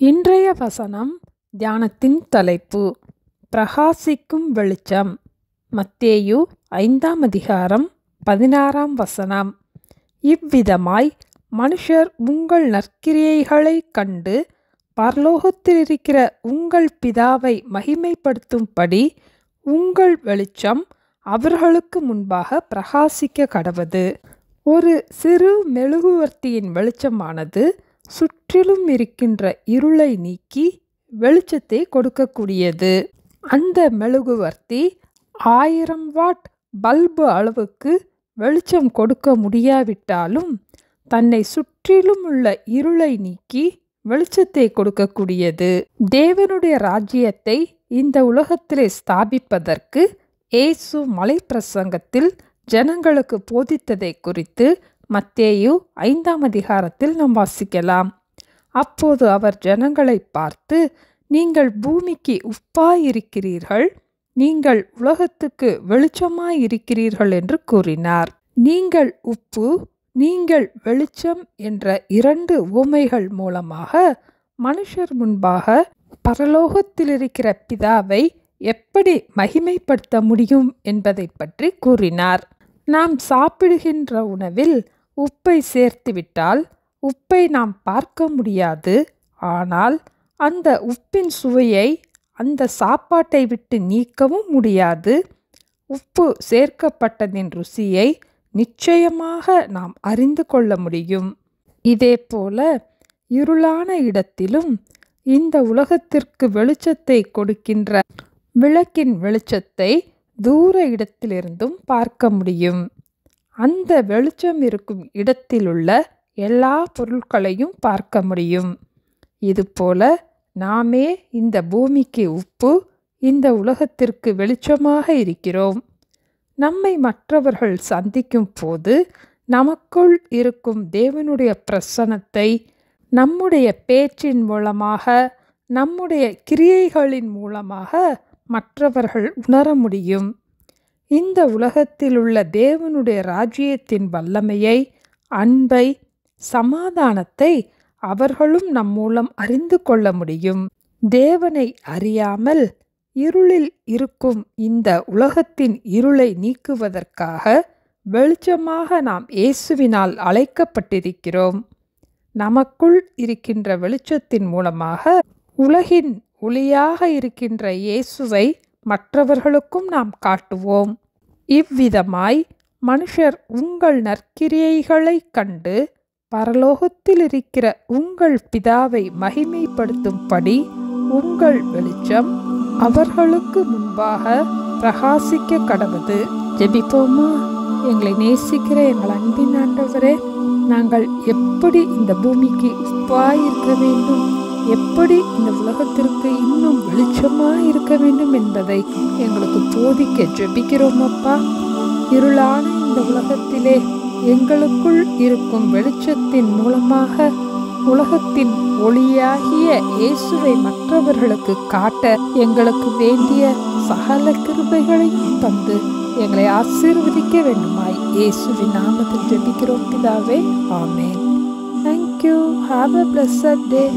இன்றைய வசனம் தியானத்தின் தலைப்பு பிரகாசிக்கும் வெளிச்சம். மத்தேயு 5:16. இவ்விதமாய் மனுஷர் உங்கள் நற்கிரியைகளைக் கண்டு பரலோகத்திலிருக்கிற உங்கள் பிதாவை மகிமைப்படுத்தும்படி உங்கள் வெளிச்சம் அவர்களுக்கு முன்பாக பிரகாசிக்க கடவது. ஒரு சிறு மெழுகுவர்த்தியின் வெளிச்சமானது சுற்றிலும் இருக்கின்ற இருளை நீக்கி வெளிச்சத்தை கொடுக்கக்கூடியது. அந்த மெழுகுவர்த்தி 1000 வாட் பல்பு அளவுக்கு வெளிச்சம் கொடுக்க முடியாவிட்டாலும் தன்னை சுற்றிலும் உள்ள இருளை நீக்கி வெளிச்சத்தை கொடுக்கக்கூடியது. தேவனுடைய ராஜ்யத்தை இந்த உலகத்திலே ஸ்தாபிப்பதற்கு இயேசு மலைப்பிரசங்கத்தில் ஜனங்களுக்கு போதித்ததை குறித்து மத்தேயு 5 நாம் வாசிக்கலாம். அப்போது அவர் ஜனங்களை பார்த்து, நீங்கள் பூமிக்கு உப்பாயிருக்கிறீர்கள், நீங்கள் உலகத்துக்கு வெளிச்சமாயிருக்கிறீர்கள் என்று கூறினார். நீங்கள் உப்பு, நீங்கள் வெளிச்சம் என்ற 2 உவமைகள் மூலமாக மனுஷர் முன்பாக பரலோகத்திலிருக்கிற பிதாவை எப்படி மகிமைப்படுத்த முடியும் என்பதை பற்றி கூறினார். நாம் சாப்பிடுகின்ற உணவில் உப்பை சேர்த்துவிட்டால் உப்பை நாம் பார்க்க முடியாது. ஆனால் அந்த உப்பின் சுவையை அந்த சாப்பாட்டை விட்டு நீக்கவும் முடியாது. உப்பு சேர்க்கப்பட்டதின் ருசியை நிச்சயமாக நாம் அறிந்து கொள்ள முடியும். இதேபோல இருளான இடத்திலும் இந்த உலகத்திற்கு வெளிச்சத்தை கொடுக்கின்ற விளக்கின் வெளிச்சத்தை தூர இடத்திலிருந்தும் பார்க்க முடியும். அந்த வெளிச்சம் இருக்கும் இடத்திலுள்ள எல்லா பொருட்களையும் பார்க்க முடியும். இதுபோல நாமே இந்த பூமிக்கு உப்பு, இந்த உலகத்திற்கு வெளிச்சமாக இருக்கிறோம். நம்மை மற்றவர்கள் சந்திக்கும் போது நமக்குள் இருக்கும் தேவனுடைய பிரசன்னத்தை நம்முடைய பேச்சின் மூலமாக, நம்முடைய கிரியைகளின் மூலமாக மற்றவர்கள் உணர முடியும். இந்த உலகத்தில் உள்ள தேவனுடைய ராஜ்யத்தின் வல்லமையை, அன்பை, சமாதானத்தை அவர்களும் நம் மூலம் அறிந்து கொள்ள முடியும். தேவனை அறியாமல் இருளில் இருக்கும் இந்த உலகத்தின் இருளை நீக்குவதற்காக வெளிச்சமாக நாம் இயேசுவினால் அழைக்கப்பட்டிருக்கிறோம். நமக்குள் இருக்கின்ற வெளிச்சத்தின் மூலமாக உலகின் ஒளியாக இருக்கின்ற இயேசுவை மற்றவர்களுக்கும் நாம் காட்டுவோம். இவ்விதமாய் மனுஷர் உங்கள் நற்கிரியைகளைக் கண்டு பரலோகத்தில் இருக்கிற உங்கள் பிதாவை மகிமைப்படுத்தும்படி உங்கள் வெளிச்சம் அவர்களுக்கு முன்பாக பிரகாசிக்க கடவது. ஜெபிப்போமா? எங்களை நேசிக்கிற எங்கள் அன்பின் ஆண்டவரே, நாங்கள் எப்படி இந்த பூமிக்கு உப்பாய் இருக்க வேண்டும், எப்படி இந்த உலகத்திற்கு இன்னும் வெளிச்சமாய் இருக்க வேண்டும் என்பதை எங்களுக்கு போதிக்க ஜெபிக்கிறோம் அப்பா. இருளான இந்த உலகத்திலே எங்களுக்குள் இருக்கும் வெளிச்சத்தின் மூலமாக உலகத்தின் ஒளியாகிய இயேசுவை மற்றவர்களுக்கு காட்ட எங்களுக்கு வேண்டிய சகல கிருபைகளையும் தந்து எங்களை ஆசீர்வதிக்க வேண்டுமாய் இயேசுவின் நாமத்தில் ஜெபிக்கிறோம் பிதாவே. ஆமென். Thank you. Have a blessed day.